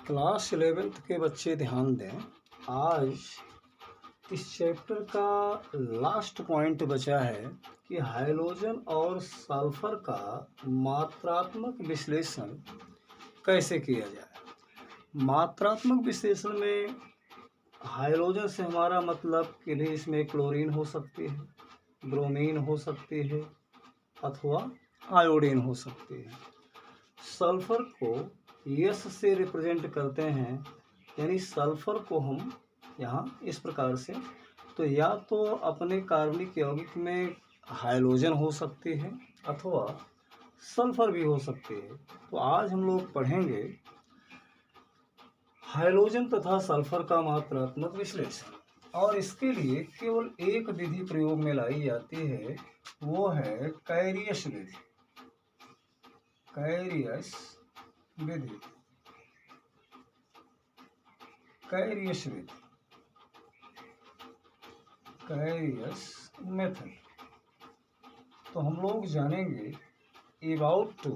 Class 11th के बच्चे ध्यान दें। आज इस चैप्टर का लास्ट पॉइंट बचा है कि हाइड्रोजन और सल्फर का मात्रात्मक विश्लेषण कैसे किया जाए। मात्रात्मक विश्लेषण में हाइड्रोजन से हमारा मतलब कि भी इसमें क्लोरीन हो सकती है, ब्रोमीन हो सकती है अथवा आयोडीन हो सकती है। सल्फर को यस से रिप्रेजेंट करते हैं, यानी सल्फर को हम यहाँ इस प्रकार से, तो या तो अपने कार्बनिक यौगिक में हाइड्रोजन हो सकती है अथवा सल्फर भी हो सकती है। तो आज हम लोग पढ़ेंगे हाइड्रोजन तथा सल्फर का मात्रात्मक विश्लेषण, और इसके लिए केवल एक विधि प्रयोग में लाई जाती है, वो है कैरियस विधि। कैरियस विधि, कैरियस विधि, कैरियस मेथड। तो हम लोग जानेंगे अबाउट टू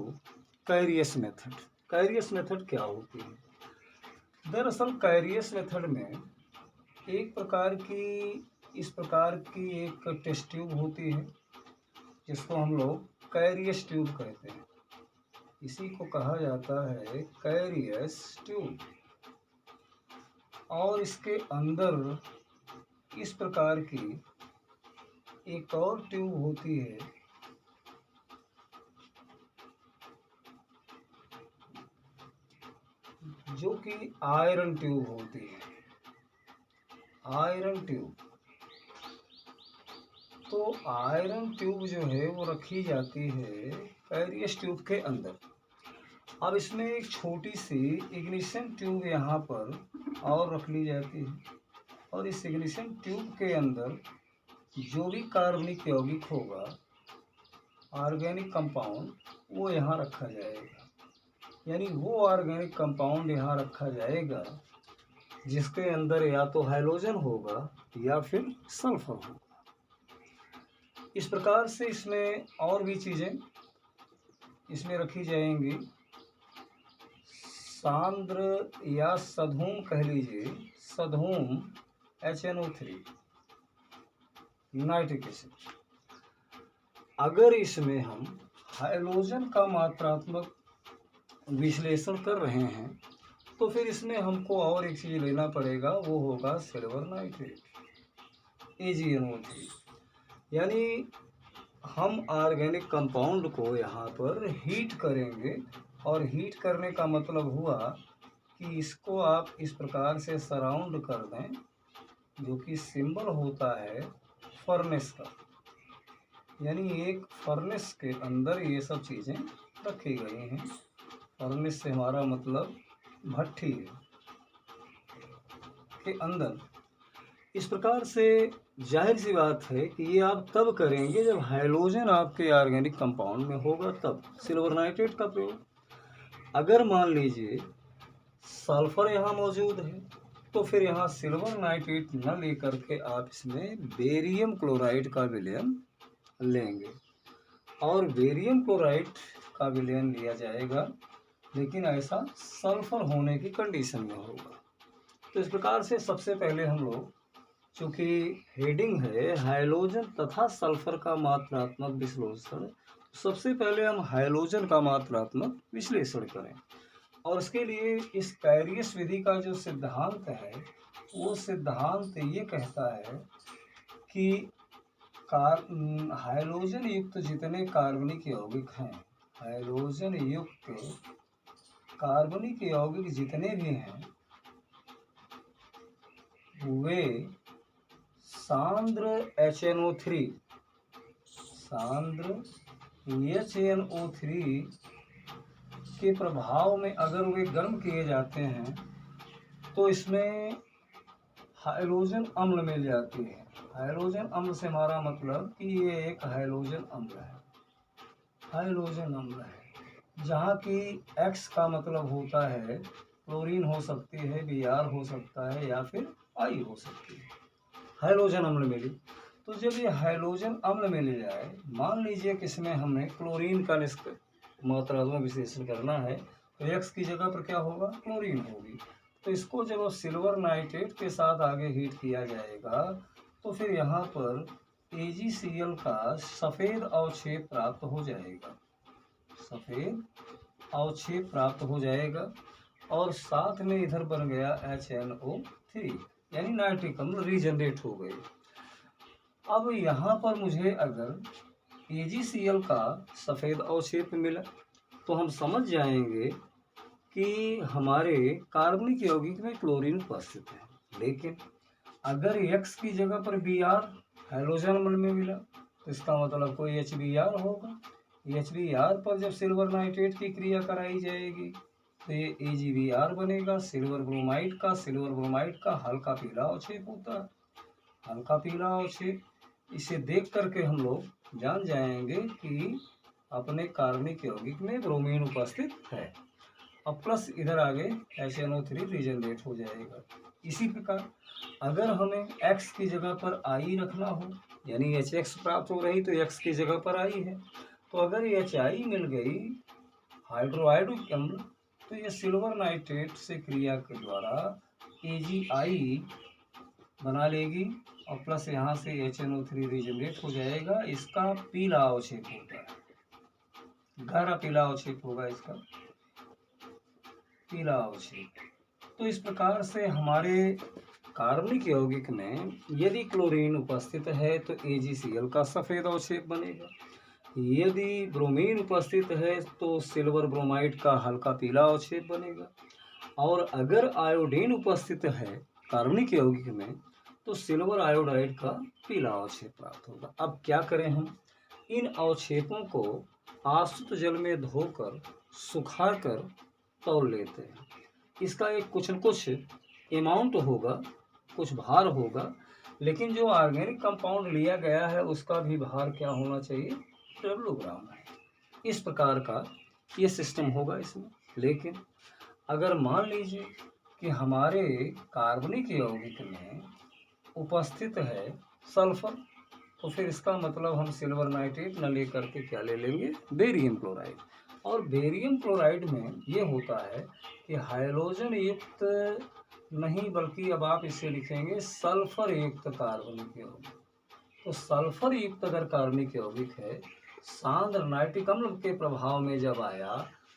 कैरियस मेथड। कैरियस मेथड क्या होती है? दरअसल कैरियस मेथड में एक प्रकार की, इस प्रकार की एक टेस्ट ट्यूब होती है जिसको हम लोग कैरियस ट्यूब कहते हैं। इसी को कहा जाता है कैरियस ट्यूब। और इसके अंदर इस प्रकार की एक और ट्यूब होती है जो कि आयरन ट्यूब होती है, आयरन ट्यूब। तो आयरन ट्यूब जो है वो रखी जाती है कैरियस ट्यूब के अंदर। अब इसमें एक छोटी सी इग्निशन ट्यूब यहाँ पर और रख ली जाती है, और इस इग्निशन ट्यूब के अंदर जो भी कार्बनिक यौगिक होगा, ऑर्गेनिक कंपाउंड, वो यहाँ रखा जाएगा। यानी वो ऑर्गेनिक कंपाउंड यहाँ रखा जाएगा जिसके अंदर या तो हाइड्रोजन होगा या फिर सल्फर होगा। इस प्रकार से इसमें और भी चीज़ें इसमें रखी जाएंगी। सांद्र या सधूम कह लीजिए, सधूम HNO3 नाइट्रिक एसिड। अगर इसमें हम हाइड्रोजन का मात्रात्मक विश्लेषण कर रहे हैं तो फिर इसमें हमको और एक चीज़ लेना पड़ेगा, वो होगा सिल्वर नाइट्रेट, AgNO3। यानी हम ऑर्गेनिक कंपाउंड को यहाँ पर हीट करेंगे, और हीट करने का मतलब हुआ कि इसको आप इस प्रकार से सराउंड कर दें, जो कि सिंबल होता है फर्नेस का। यानी एक फर्नेस के अंदर ये सब चीज़ें रखी गई हैं। फर्नेस से हमारा मतलब भट्ठी के अंदर। इस प्रकार से जाहिर सी बात है कि ये आप तब करेंगे जब हाइड्रोजन आपके ऑर्गेनिक कंपाउंड में होगा, तब सिल्वर नाइट्रेट का प्रयोग। अगर मान लीजिए सल्फर यहाँ मौजूद है तो फिर यहाँ सिल्वर नाइट्रेट न लेकर के आप इसमें बेरियम क्लोराइड का विलयन लेंगे, और बेरियम क्लोराइड का विलयन लिया जाएगा, लेकिन ऐसा सल्फर होने की कंडीशन में होगा। तो इस प्रकार से सबसे पहले हम लोग, चूँकि हेडिंग है हाइड्रोजन तथा सल्फर का मात्रात्मक विश्लेषण, सबसे पहले हम हाइड्रोजन का मात्रात्मक विश्लेषण करें। और इसके लिए इस कैरियस विधि का जो सिद्धांत है, वो सिद्धांत ये कहता है कि हाइड्रोजन युक्त जितने कार्बनिक यौगिक हैं, हाइड्रोजन युक्त कार्बनिक यौगिक जितने भी हैं, वे सांद्र HNO3, सांद्र HNO3 के प्रभाव में अगर वे गर्म किए जाते हैं तो इसमें हाइड्रोजन अम्ल मिल जाती है। हाइड्रोजन अम्ल से हमारा मतलब कि ये एक हाइड्रोजन अम्ल है, हाइड्रोजन अम्ल है, जहाँ की X का मतलब होता है क्लोरीन हो सकती है, Br हो सकता है, या फिर I हो सकती है। हाइड्रोजन अम्ल मिली, तो जब ये हाइड्रोजन अम्ल मिल जाए, मान लीजिए कि इसमें हमें क्लोरीन का मात्रात्मक विश्लेषण करना है, तो एक्स की जगह पर क्या होगा, क्लोरीन होगी। तो इसको जब सिल्वर नाइट्रेट के साथ आगे हीट किया जाएगा तो फिर यहाँ पर AgCl का सफ़ेद अवक्षेप प्राप्त हो जाएगा, सफ़ेद अवक्षेप प्राप्त हो जाएगा। और साथ में इधर बन गया HNO3 यानी नाइट्रिक अम्ल रीजनरेट हो गए। अब यहाँ पर मुझे अगर AgCl का सफ़ेद अवक्षेप मिला तो हम समझ जाएंगे कि हमारे कार्बनिक यौगिक में क्लोरीन उपस्थित है। लेकिन अगर X की जगह पर Br हाइड्रोजन अम्ल में मिला तो इसका मतलब कोई HBr होगा। HBr पर जब सिल्वर नाइट्रेट की क्रिया कराई जाएगी तो ये AgBr बनेगा, सिल्वर ब्रोमाइड का हल्का पीला अवक्षेप होता है, हल्का पीला अवक्षेप। इसे देख करके हम लोग जान जाएंगे कि अपने कार्बनिक यौगिक में ब्रोमीन उपस्थित है। अब प्लस इधर आगे HNO3 रीजनरेट हो जाएगा। इसी प्रकार अगर हमें X की जगह पर I रखना हो यानी HX प्राप्त हो रही तो X की जगह पर I है, तो अगर HI मिल गई हाइड्रोआयोडिक अम्ल तो ये सिल्वर नाइट्रेट से क्रिया के द्वारा AgI बना लेगी और प्लस यहाँ से HNO3 रीजनरेट हो जाएगा। इसका पीला अवक्षेप होता है, गहरा पीला अवक्षेप होगा, इसका पीला अवक्षेप। तो इस प्रकार से हमारे कार्बनिक यौगिक में यदि क्लोरीन उपस्थित है तो AgCl का सफ़ेद अवक्षेप बनेगा, यदि ब्रोमीन उपस्थित है तो सिल्वर ब्रोमाइड का हल्का पीला अवक्षेप बनेगा, और अगर आयोडीन उपस्थित है कार्बनिक यौगिक में तो सिल्वर आयोडाइड का पीला अवक्षेप प्राप्त होगा। अब क्या करें, हम इन अवक्षेपों को आसुत जल में धोकर सुखाकर तौल लेते हैं। इसका एक कुछ न कुछ अमाउंट होगा, कुछ भार होगा, लेकिन जो ऑर्गेनिक कंपाउंड लिया गया है उसका भी भार क्या होना चाहिए, 12 ग्राम है। इस प्रकार का ये सिस्टम होगा इसमें। लेकिन अगर मान लीजिए कि हमारे कार्बनिक यौगिक में उपस्थित है सल्फर, तो फिर इसका मतलब हम सिल्वर नाइट्रेट न लेकर के क्या ले लेंगे, बेरियम क्लोराइड। और बेरियम क्लोराइड में ये होता है कि हाइड्रोजन युक्त नहीं बल्कि अब आप इसे लिखेंगे सल्फर युक्त कार्बनिक यौगिक। तो सल्फर युक्त अगर कार्बनिक यौगिक है, सांद्र नाइट्रिक अम्ल के प्रभाव में जब आया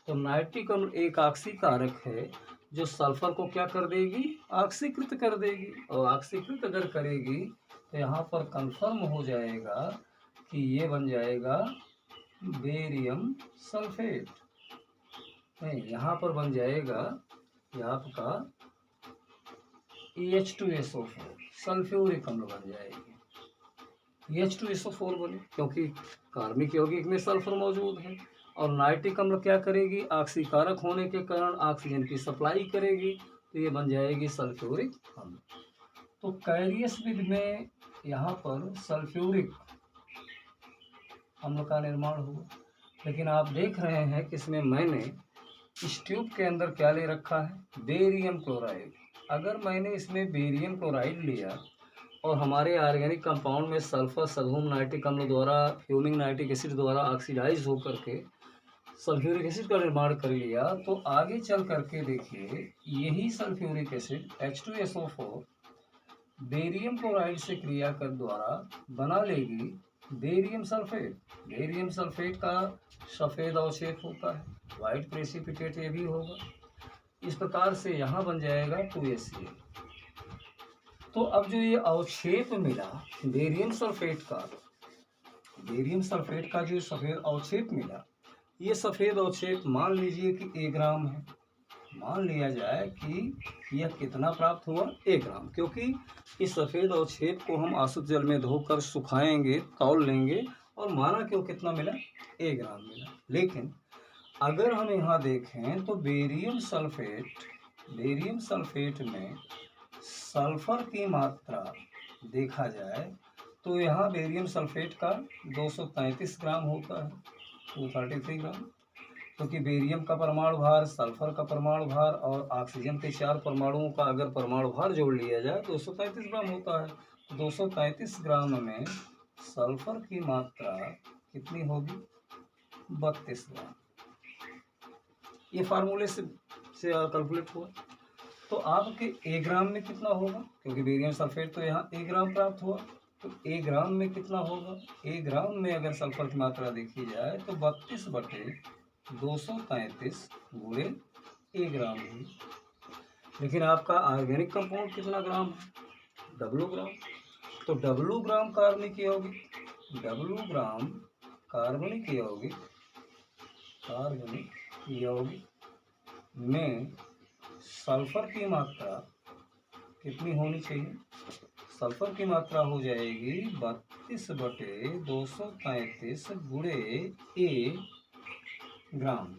तो नाइट्रिक अम्ल एक ऑक्सीकारक है जो सल्फर को क्या कर देगी, ऑक्सीकृत कर देगी। और ऑक्सीकृत अगर करेगी तो यहाँ पर कंफर्म हो जाएगा कि ये बन जाएगा बेरियम सल्फेट, नहीं यहाँ पर बन जाएगा ये आपका H2SO4 सल्फ्यूरिक अम्ल बन जाएगी। H2SO4 बने क्योंकि कार्बनिक यौगिक में सल्फर मौजूद है, और नाइट्रिक अम्ल क्या करेगी, ऑक्सीकारक होने के कारण ऑक्सीजन की सप्लाई करेगी, तो ये बन जाएगी सल्फ्यूरिक अम्ल। तो कैरियस विधि में यहाँ पर सल्फ्यूरिक अम्ल का निर्माण हुआ। लेकिन आप देख रहे हैं कि इसमें मैंने इस ट्यूब के अंदर क्या ले रखा है, बेरियम क्लोराइड। अगर मैंने इसमें बेरियम क्लोराइड लिया और हमारे ऑर्गेनिक कंपाउंड में सल्फर सल्फोम नाइट्रिक अम्ल द्वारा फ्यूमिंग नाइट्रिक एसिड द्वारा ऑक्सीडाइज होकर के सल्फ्यूरिक एसिड का निर्माण कर लिया, तो आगे चल करके देखिए यही sulphuric acid H2SO4 barium chloride से क्रिया कर द्वारा बना लेगी बेरियम सल्फेट। बेरियम सल्फेट का सफ़ेद अवक्षेप होता है, वाइट प्रेसिपिटेट ये भी होगा। इस प्रकार से यहाँ बन जाएगा 2HCl। तो अब जो ये अवक्षेप मिला बेरियम सल्फेट का जो सफ़ेद अवक्षेप मिला, ये सफ़ेद अवक्षेप मान लीजिए कि 1 ग्राम है। मान लिया जाए कि यह कितना प्राप्त हुआ, 1 ग्राम, क्योंकि इस सफ़ेद अवक्षेप को हम आसुत जल में धोकर सुखाएंगे, तौल लेंगे, और माना कि वो कितना मिला, 1 ग्राम मिला। लेकिन अगर हम यहाँ देखें तो बेरियम सल्फेट में सल्फर की मात्रा देखा जाए तो यहाँ बेरियम सल्फेट का 233 ग्राम होता है, 233 ग्राम, क्योंकि बेरियम का परमाणु भार, सल्फर का परमाणु भार और ऑक्सीजन के 4 परमाणुओं का अगर परमाणु भार जोड़ लिया जाए तो 233 ग्राम होता है। 233 ग्राम में सल्फर की मात्रा कितनी होगी, 32 ग्राम। ये फार्मूले से कैलकुलेट हुआ। तो आपके ए ग्राम में कितना होगा, क्योंकि बेरियम सल्फेट तो यहाँ ए ग्राम प्राप्त हुआ, तो ए ग्राम में कितना होगा, ए ग्राम में अगर सल्फर की मात्रा देखी जाए तो 32/233 गुणे ए ग्राम हुई। लेकिन आपका ऑर्गेनिक कंपाउंड कितना ग्राम है, डब्लू ग्राम। तो डब्लू ग्राम कार्बनिक यौगिक, डब्लू ग्राम कार्बनिक यौगिक में सल्फर की मात्रा कितनी होनी चाहिए, सल्फर की मात्रा हो जाएगी 32/233 गुणे ए ग्राम।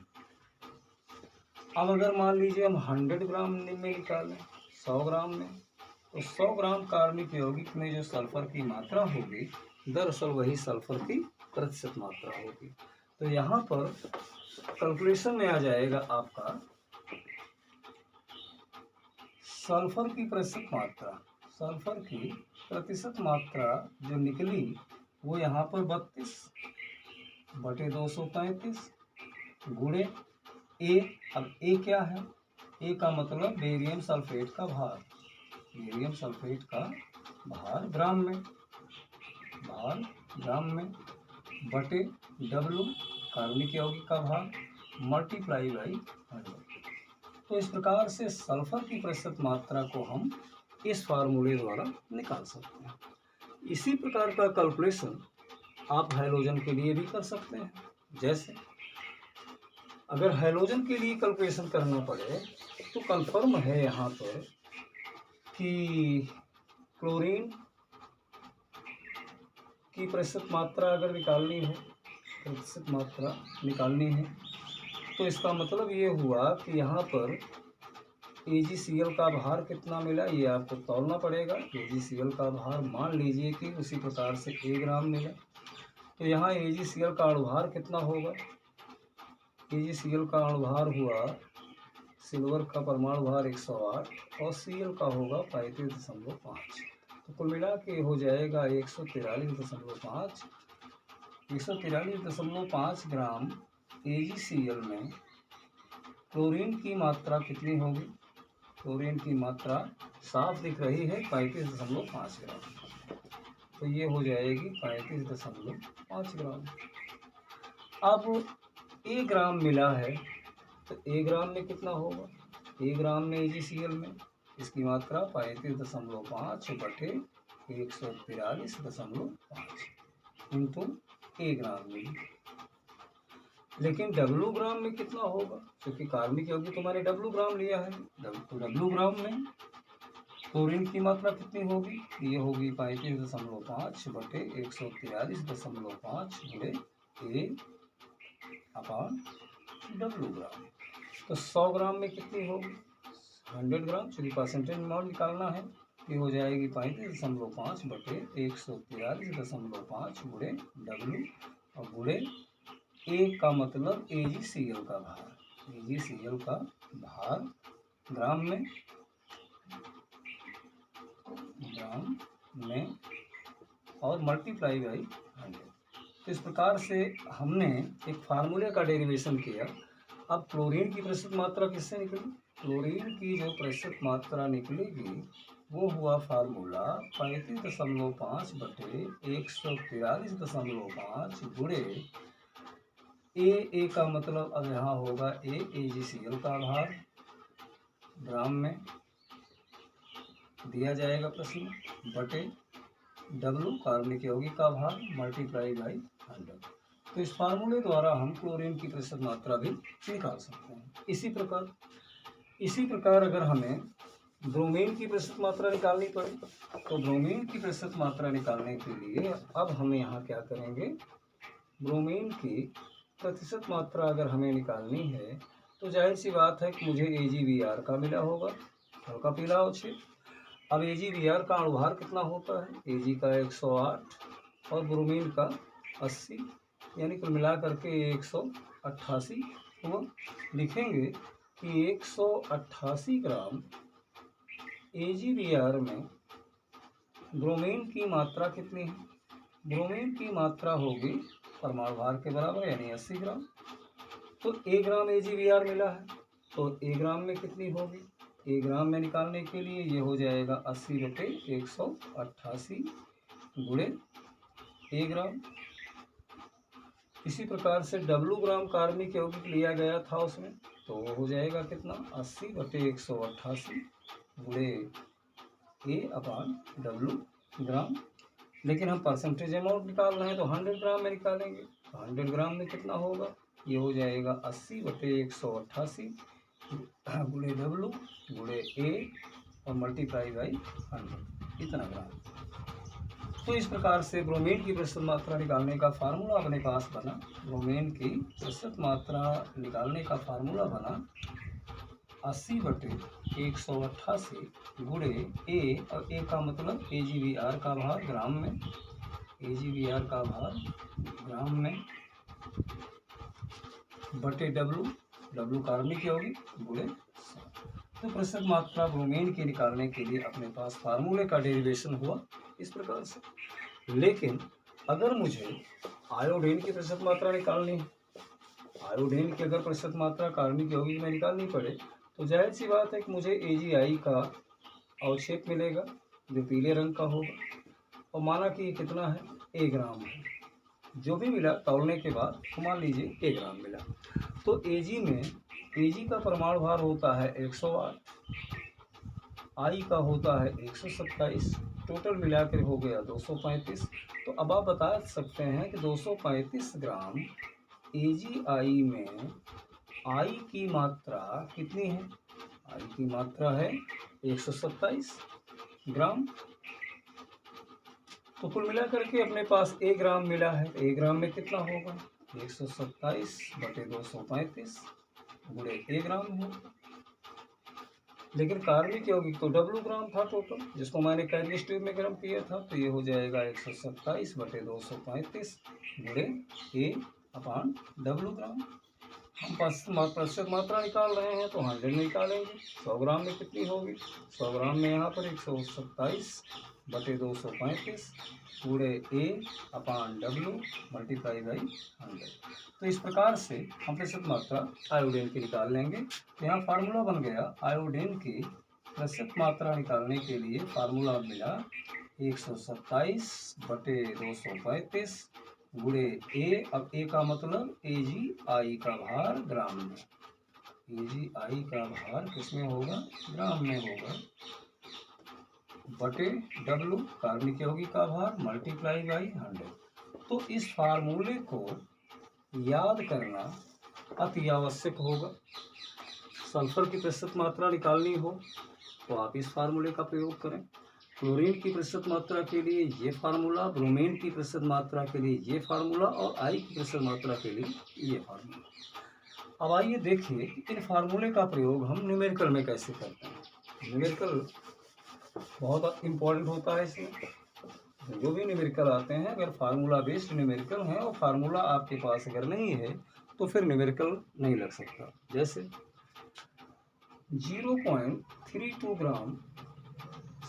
अब अगर मान लीजिए हम 100 ग्राम में निकालें 100 ग्राम में, तो 100 ग्राम कार्बनिक यौगिक में जो सल्फर की मात्रा होगी दरअसल वही सल्फर की प्रतिशत मात्रा होगी। तो यहाँ पर कैलकुलेशन में आ जाएगा आपका सल्फर की प्रतिशत मात्रा जो निकली वो यहाँ पर 32/233 गुणे ए। अब ए क्या है, ए का मतलब बेरियम सल्फेट का भार, बेरियम सल्फेट का भार ग्राम में बटे डब्लू कार्बनिक यौगिक का भार मल्टीप्लाई बाई 100। तो इस प्रकार से सल्फर की प्रतिशत मात्रा को हम इस फार्मूले द्वारा निकाल सकते हैं। इसी प्रकार का कैलकुलेशन आप हैलोजन के लिए भी कर सकते हैं। जैसे अगर हैलोजन के लिए कैलकुलेशन करना पड़े तो कंफर्म है यहाँ पर कि क्लोरीन की प्रतिशत मात्रा अगर निकालनी है तो इसका मतलब ये हुआ कि यहाँ पर AgCl का भार कितना मिला ये आपको तौलना पड़ेगा। AgCl का भार मान लीजिए कि उसी प्रकार से ए ग्राम मिला, तो यहाँ AgCl का अणुभार कितना होगा, AgCl का अणुभार हुआ, सिल्वर का परमाणु भार 108 और Cl का होगा 35.5, तो कुल मिला के हो जाएगा 143.5 ग्राम AgCl में क्लोरीन की मात्रा कितनी होगी, क्लोरीन की मात्रा साफ दिख रही है 35.5 ग्राम, तो ये हो जाएगी 35.5 ग्राम। अब ए ग्राम मिला है तो ए ग्राम में कितना होगा, ए ग्राम में AgCl में इसकी मात्रा 35.5 बटे 143.5 इंटू ए ग्राम में। लेकिन डब्लू ग्राम में कितना होगा, क्योंकि कार्बनिक यौगिक तो मैंने डब्लू ग्राम लिया है, तो डब्लू ग्राम में क्लोरीन की मात्रा कितनी होगी, ये होगी 35.5 बटे 143.5 गुणे ए अपान डब्लू ग्राम। तो 100 ग्राम में कितनी होगी, 100 ग्राम, चूँकि परसेंटेज अमाउंट निकालना है, ये हो जाएगी 35.5 बटे 143.5 गुणे डब्लू और गुणे ए का मतलब AgCl का भार, AgCl का भार ग्राम में और मल्टीप्लाई बाई 100। तो इस प्रकार से हमने एक फार्मूले का डेरिवेशन किया। अब क्लोरीन की प्रतिशत मात्रा किससे निकली, क्लोरीन की जो प्रतिशत मात्रा निकलेगी वो हुआ फार्मूला 35.5 बटे 143.5 गुणे ए का मतलब अब यहाँ होगा AgCl का भार ग्राम में दिया जाएगा प्रश्न बटे डब्लू कार्बनिक यौगिक का भार मल्टीप्लाई बाई 100। तो इस फार्मूले द्वारा हम क्लोरीन की प्रतिशत मात्रा भी निकाल सकते हैं। इसी प्रकार अगर हमें ब्रोमीन की प्रतिशत मात्रा निकालनी पड़े तो ब्रोमीन की प्रतिशत मात्रा निकालने के लिए अब हम यहाँ क्या करेंगे, ब्रोमीन की प्रतिशत मात्रा अगर हमें निकालनी है तो जाहिर सी बात है कि मुझे AgBr का मिला होगा, हल्का पीला अवक्षेप। अब AgBr का अणुभार कितना होता है, Ag का 108 और ब्रोमीन का 80, यानी कुल मिला करके 188 हुआ। लिखेंगे कि 188 ग्राम AgBr में ब्रोमीन की मात्रा कितनी है, ब्रोमीन की मात्रा होगी परमाणु भार के बराबर यानी 80 ग्राम। तो 1 ग्राम AgVr मिला है, तो 1 ग्राम में कितनी होगी? 1 ग्राम में निकालने के लिए ये हो जाएगा 80/188 गुणे 1 ग्राम। इसी प्रकार से W ग्राम कार्बनिक यौगिक लिया गया था उसमें, तो वो हो जाएगा कितना? 80/188 गुणे A/W ग्राम। लेकिन हम परसेंटेज अमाउंट निकाल रहे हैं तो 100 ग्राम में निकालेंगे, तो 100 ग्राम में कितना होगा? ये हो जाएगा 80/188 गुणे W गुणे A और मल्टीप्लाई बाई 100, इतना ग्राम। तो इस प्रकार से ब्रोमीन की प्रतिशत मात्रा निकालने का फार्मूला अपने पास बना। ब्रोमीन की प्रतिशत मात्रा निकालने का फार्मूला बना 80/188 गुणे A, और A का मतलब AgVr का भार ग्राम में, AgVr का भार ग्राम में, बटे W कार्बनिक यौगिक गुणे 100। तो प्रतिशत मात्रा ब्रोमीन की निकालने के लिए अपने पास फार्मूले का डेरिवेशन हुआ इस प्रकार से। लेकिन अगर मुझे आयोडीन की प्रतिशत मात्रा निकालनी है, आयोडीन की अगर प्रतिशत मात्रा कार्बनिक यौगिक में निकालनी पड़े, तो जाहिर सी बात है कि मुझे AgI का अवक्षेप मिलेगा जो पीले रंग का होगा, और माना कि ये कितना है? 1 ग्राम है। जो भी मिला तौलने के बाद तो मान लीजिए 1 ग्राम मिला। तो Ag का परमाणु भार होता है 108, I का होता है 127, टोटल मिलाकर हो गया 235। तो अब आप बता सकते हैं कि 235 ग्राम AgI में I की मात्रा कितनी है? I की मात्रा है 127 ग्राम। तो कुल मिलाकर के अपने पास 1 ग्राम मिला है, 1 ग्राम में कितना होगा? 127/235 गुणे 1 ग्राम है। लेकिन कार्बनिक यौगिक तो W ग्राम था टोटल, जिसको मैंने कैरियस ट्यूब में गर्म किया था, तो ये हो जाएगा 127/235 गुणे A/W ग्राम। हम प्रतिशत मात्रा निकाल रहे हैं तो 100 निकालेंगे। 100 ग्राम में कितनी होगी? 100 ग्राम में यहाँ पर 127/235 गुणे A/W मल्टीप्लाई बाई 100। तो इस प्रकार से हम प्रतिशत मात्रा आयोडीन की निकाल लेंगे। तो यहाँ फार्मूला बन गया आयोडीन की प्रतिशत मात्रा निकालने के लिए फार्मूला मिला 127/235 गुणे A। अब A का मतलब AgI का भार ग्राम में, AgI का भार किसमें होगा? ग्राम में होगा, बटे W कार्बनिक यौगिक का भार मल्टीप्लाई बाई 100। तो इस फार्मूले को याद करना अति आवश्यक होगा। सल्फर की प्रतिशत मात्रा निकालनी हो तो आप इस फार्मूले का प्रयोग करें। क्लोरीन की प्रतिशत मात्रा के लिए ये फार्मूला, ब्रोमीन की प्रतिशत मात्रा के लिए ये फार्मूला, और I की प्रतिशत मात्रा के लिए ये फार्मूला। अब आइए देखिए कि इन फार्मूले का प्रयोग हम न्यूमेरिकल में कैसे करते हैं। न्यूमेरिकल बहुत इम्पोर्टेंट होता है। इसमें जो भी न्यूमेरिकल आते हैं, अगर फार्मूला बेस्ड न्यूमेरिकल हैं और फार्मूला आपके पास अगर नहीं है तो फिर न्यूमेरिकल नहीं लग सकता। जैसे 0.32 ग्राम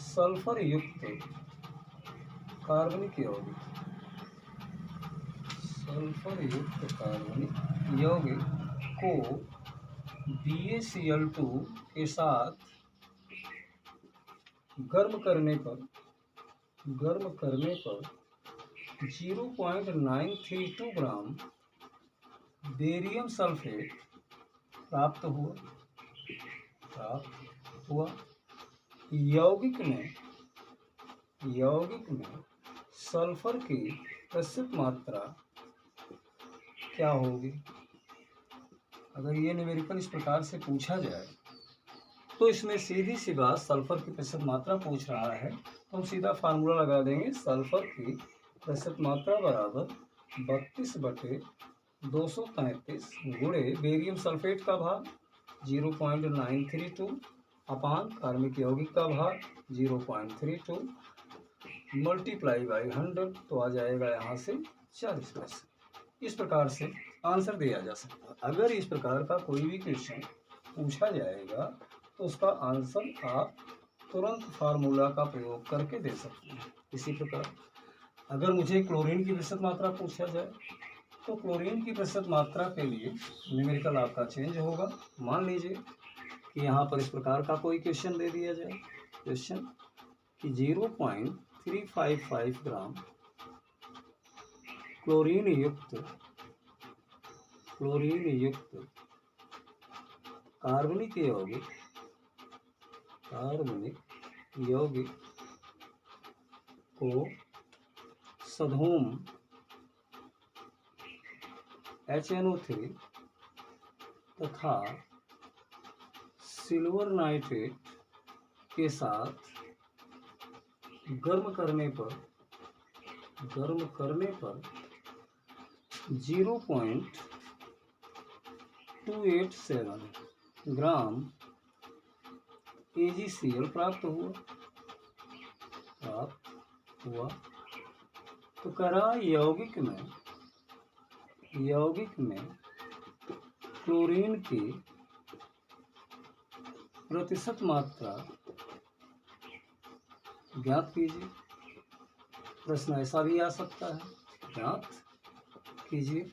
सल्फर युक्त कार्बनिक यौगिक, सल्फर युक्त कार्बनिक यौगिक को BaCl2 के साथ गर्म करने पर 0.932 ग्राम बेरियम सल्फेट प्राप्त हुआ। यौगिक में सल्फर की प्रतिशत मात्रा क्या होगी? अगर ये न्यूमेरिकल इस प्रकार से पूछा जाए तो इसमें सीधी सी बात, सल्फर की प्रतिशत मात्रा पूछ रहा है तो हम सीधा फार्मूला लगा देंगे। सल्फर की प्रतिशत मात्रा बराबर 32/235 गुणे बेरियम सल्फेट का भार 0.932 अपान कार्बनिक यौगिक का भार 0.32 मल्टीप्लाई बाई 100, तो आ जाएगा यहाँ से 40%। इस प्रकार से आंसर दिया जा सकता है। अगर इस प्रकार का कोई भी क्वेश्चन पूछा जाएगा तो उसका आंसर आप तुरंत फार्मूला का प्रयोग करके दे सकते हैं। इसी प्रकार अगर मुझे क्लोरीन की प्रतिशत मात्रा पूछा जाए तो क्लोरीन की प्रतिशत मात्रा के लिए न्यूमेरिकल आपका चेंज होगा। मान लीजिए कि यहाँ पर इस प्रकार का कोई क्वेश्चन दे दिया जाए, क्वेश्चन कि 0.355 ग्राम क्लोरीन युक्त कार्बनिक यौगिक को सधोम HNO3 तथा सिल्वर नाइट्रेट के साथ गर्म करने पर 0.287 ग्राम AgCl प्राप्त हुआ। तो करा यौगिक में क्लोरीन की प्रतिशत मात्रा ज्ञात कीजिए। प्रश्न ऐसा भी आ सकता है, ज्ञात कीजिए।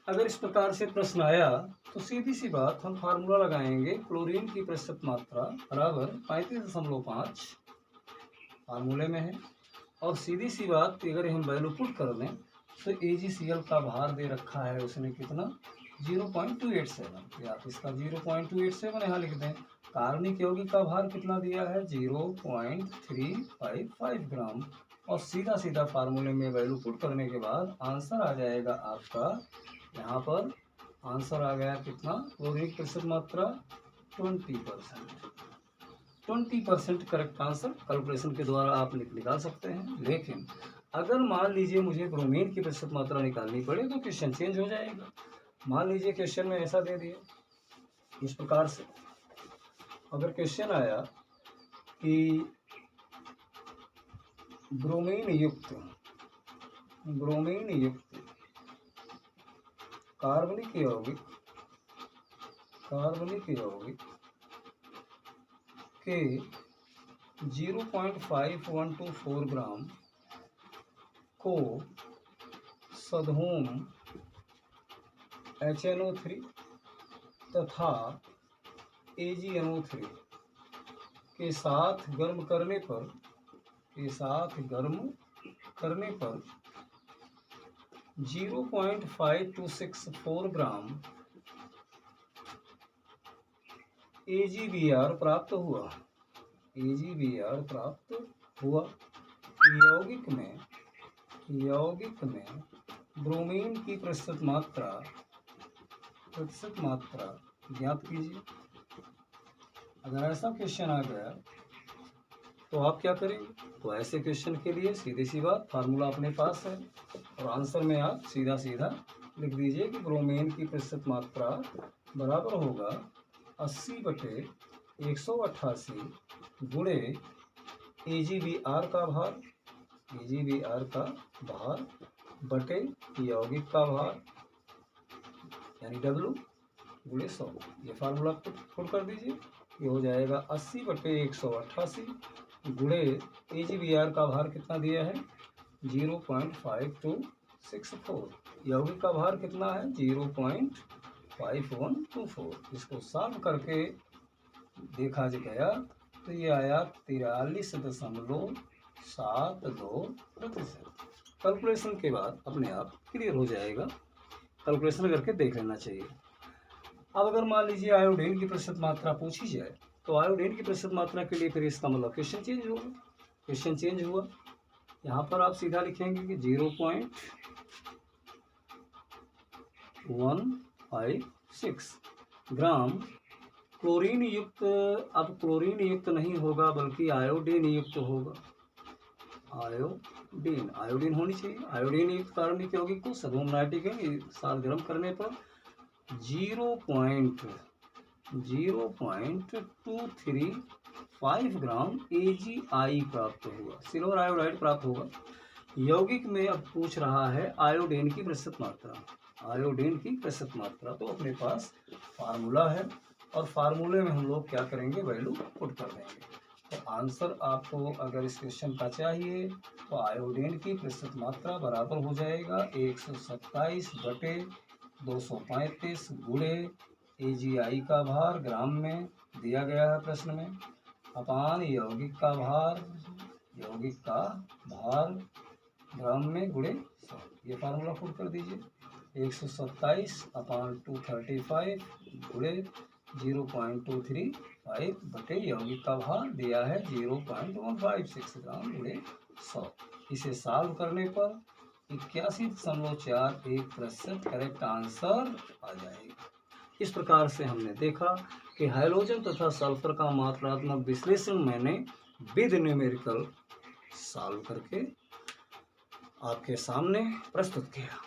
अगर इस प्रकार से प्रश्न आया तो सीधी सी बात हम फार्मूला लगाएंगे, क्लोरीन की प्रतिशत मात्रा बराबर 35.5 फार्मूले में है। और सीधी सी बात अगर हम वैल्यू पुट कर दें तो AgCl का भार दे रखा है उसने कितना, 0.287। या आप इसका 0.287 यहाँ लिख दें। कार्बनिक यौगिक का भार कितना दिया है, 0.355 ग्राम। और सीधा सीधा फार्मूले में वैल्यू पुट करने के बाद आंसर आ जाएगा आपका, यहाँ पर आंसर आ गया कितना, क्लोरीन की प्रतिशत मात्रा 20% करेक्ट आंसर कैलकुलेशन के द्वारा आप निकाल सकते हैं। लेकिन अगर मान लीजिए मुझे ब्रोमीन की प्रतिशत मात्रा निकालनी पड़े तो क्वेश्चन चेंज हो जाएगा। मान लीजिए क्वेश्चन में ऐसा दे दिया इस प्रकार से, अगर क्वेश्चन आया कि ब्रोमीन युक्त कार्बनिक यौगिक के 0.5124 ग्राम को सधोम HNO3 तथा AgNO3 के साथ गर्म करने पर 0.5264 ग्राम AgBr प्राप्त हुआ। यौगिक में ब्रोमीन की प्रतिशत मात्रा ज्ञात कीजिए। अगर ऐसा क्वेश्चन आ गया तो आप क्या करेंगे, तो ऐसे क्वेश्चन के लिए सीधी सी बात फार्मूला अपने पास है और आंसर में आप सीधा लिख दीजिए कि ब्रोमीन की प्रतिशत मात्रा बराबर होगा 80/188 गुणे AgBr का भार बटे यौगिक का भार यानी W गुणे 100। ये फार्मूला पुट कर दीजिए, ये हो जाएगा 80/188 गुणे AgBr का भार कितना दिया है 0.5264, यौगिक का भार कितना है 0.5124। इसको सॉल्व करके देखा गया तो ये आया 43.72%। कैलकुलेशन के बाद अपने आप क्लियर हो जाएगा, कैलकुलेशन करके देख लेना चाहिए। अब अगर मान लीजिए आयोडीन की प्रतिशत मात्रा पूछी जाए तो आयोडीन की प्रतिशत मात्रा के लिए फिर इसका मतलब क्वेश्चन चेंज हुआ। यहाँ पर आप सीधा लिखेंगे कि 0.156 ग्राम क्लोरीन युक्त, अब क्लोरीन युक्त नहीं होगा बल्कि आयोडीन युक्त होगा। आयोडीन होनी चाहिए। आयोडीन युक्त कार्बनिक यौगिक को सधोम नाइट्रिक के साथ गर्म करने पर 0.235 ग्राम AgI प्राप्त हुआ, सिल्वर आयोडाइड प्राप्त हुआ। यौगिक में अब पूछ रहा है आयोडीन की प्रतिशत मात्रा, तो अपने पास फार्मूला है और फार्मूले में हम लोग क्या करेंगे, वैल्यू पुट कर देंगे। तो आंसर आपको अगर इस क्वेश्चन का चाहिए तो आयोडीन की प्रतिशत मात्रा बराबर हो जाएगा 127 बटे 235 गुणे AgI का भार ग्राम में दिया गया है प्रश्न में, अपान यौगिक का भार ग्राम में गुणे 100। ये फार्मूला पुट कर दीजिए। 127 अपान 235 गुणे 0.235 बटे यौगिक का भार दिया है 0.156 ग्राम गुणे 100। इसे सॉल्व करने पर 81.41% करेक्ट आंसर आ जाएगा। इस प्रकार से हमने देखा कि हाइड्रोजन तथा सल्फर का मात्रात्मक विश्लेषण मैंने विद न्यूमेरिकल सॉल्व करके आपके सामने प्रस्तुत किया।